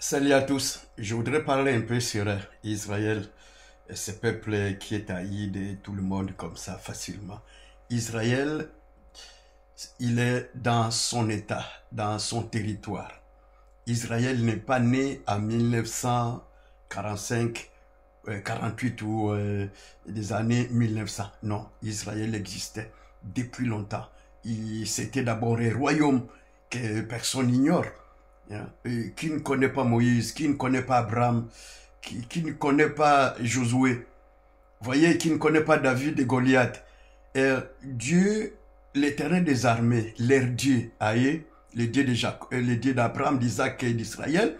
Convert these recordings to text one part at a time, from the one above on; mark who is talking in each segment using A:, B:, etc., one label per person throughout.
A: Salut à tous. Je voudrais parler un peu sur Israël, et ce peuple qui est haï de tout le monde comme ça facilement. Israël, il est dans son état, dans son territoire. Israël n'est pas né en 1945, 48 ou des années 1900. Non, Israël existait depuis longtemps. C'était d'abord un royaume que personne n'ignore. Et qui ne connaît pas Moïse, qui ne connaît pas Abraham, qui ne connaît pas Josué, voyez, qui ne connaît pas David et Goliath. Et Dieu, l'Éternel des armées, leur Dieu, le Dieu d'Abraham, d'Isaac et d'Israël,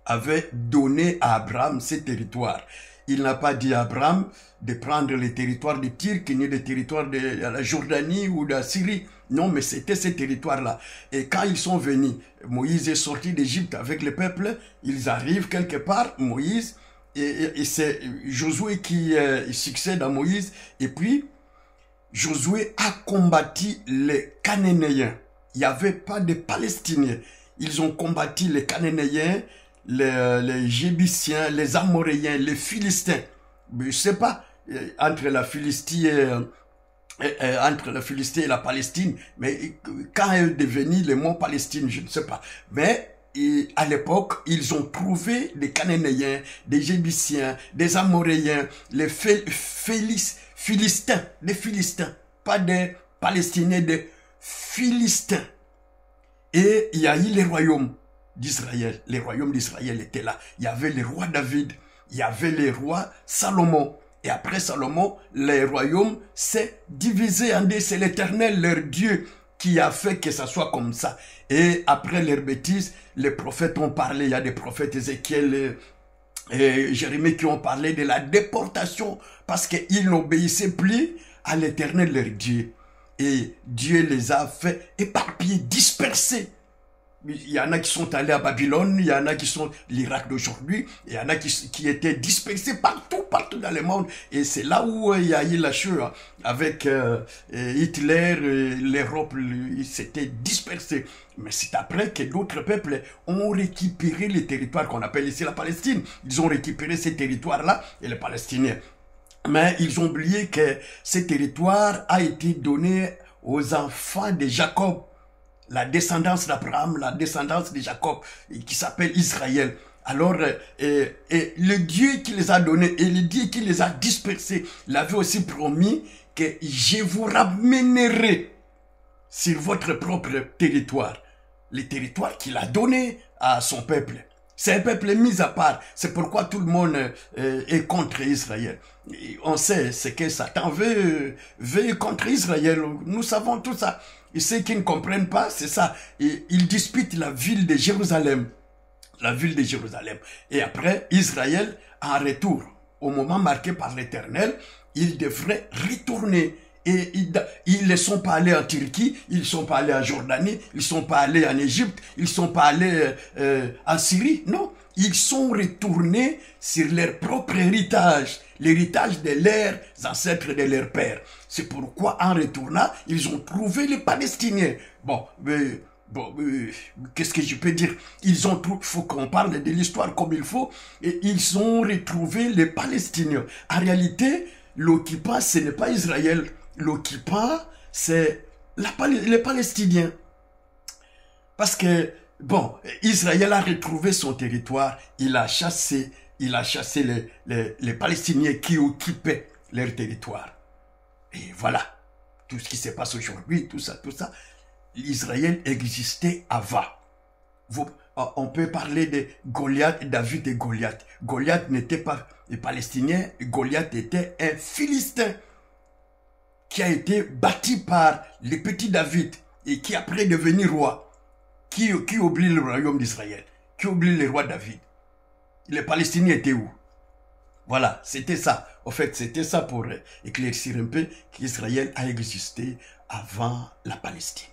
A: avait donné à Abraham ces territoires. Il n'a pas dit à Abraham de prendre les territoires de Tyr, qui n'est les territoires de la Jordanie ou de la Syrie. Non, mais c'était ces territoires-là. Et quand ils sont venus, Moïse est sorti d'Égypte avec le peuple, ils arrivent quelque part, Moïse, et c'est Josué qui succède à Moïse. Et puis, Josué a combattu les Cananéens. Il n'y avait pas de Palestiniens. Ils ont combattu les Cananéens, les Jébusiens, les Amoréens, les Philistins. Mais je ne sais pas, entre la Philistie et la Palestine, mais quand est devenu le mot Palestine, je ne sais pas. Mais à l'époque, ils ont trouvé des Cananéens, des Jébusiens, des Amoréens, les Philistins, des Philistins, pas des Palestiniens, des Philistins. Et il y a eu les royaumes d'Israël. Les royaumes d'Israël étaient là. Il y avait le roi David, il y avait le roi Salomon. Et après Salomon, les royaumes s'est divisé en deux. C'est l'Éternel, leur Dieu, qui a fait que ça soit comme ça. Et après leurs bêtises, les prophètes ont parlé. Il y a des prophètes Ézéchiel et Jérémie qui ont parlé de la déportation parce qu'ils n'obéissaient plus à l'Éternel, leur Dieu. Et Dieu les a fait éparpiller, disperser. Il y en a qui sont allés à Babylone, il y en a qui sont l'Irak d'aujourd'hui, il y en a qui étaient dispersés partout dans le monde. Et c'est là où il y a eu la chute avec Hitler, l'Europe s'était dispersée. Mais c'est après que d'autres peuples ont récupéré les territoires qu'on appelle ici la Palestine. Ils ont récupéré ces territoires-là et les Palestiniens. Mais ils ont oublié que ces territoires a été donné aux enfants de Jacob. La descendance d'Abraham, la descendance de Jacob, qui s'appelle Israël. Alors, le Dieu qui les a donnés et le Dieu qui les a dispersés, l'avait aussi promis que je vous ramènerai sur votre propre territoire. Le territoire qu'il a donné à son peuple. C'est un peuple mis à part. C'est pourquoi tout le monde est contre Israël. Et on sait ce que Satan veut contre Israël. Nous savons tout ça. Et ceux qui ne comprennent pas, c'est ça. Et ils disputent la ville de Jérusalem. La ville de Jérusalem. Et après, Israël, en retour, au moment marqué par l'Éternel, ils devraient retourner. Et ils ne sont pas allés en Turquie, ils ne sont pas allés en Jordanie, ils ne sont pas allés en Égypte, ils ne sont pas allés en Syrie. Non, ils sont retournés sur leur propre héritage, l'héritage de leurs ancêtres, de leurs pères. C'est pourquoi, en retournant, ils ont trouvé les Palestiniens. Qu'est-ce que je peux dire? Il faut qu'on parle de l'histoire comme il faut. Et ils ont retrouvé les Palestiniens. En réalité, l'occupant, ce n'est pas Israël. L'occupant, c'est les Palestiniens. Parce que, Israël a retrouvé son territoire. Il a chassé les Palestiniens qui occupaient leur territoire. Et voilà, tout ce qui se passe aujourd'hui, tout ça. Israël existait avant. On peut parler de Goliath, David et Goliath. Goliath n'était pas un Palestinien, Goliath était un Philistin qui a été bâti par le petit David et qui après est devenu roi. Qui oublie le royaume d'Israël? Qui oublie le roi David? Les Palestiniens étaient où? Voilà, c'était ça. En fait, c'était ça pour éclaircir un peu qu'Israël a existé avant la Palestine.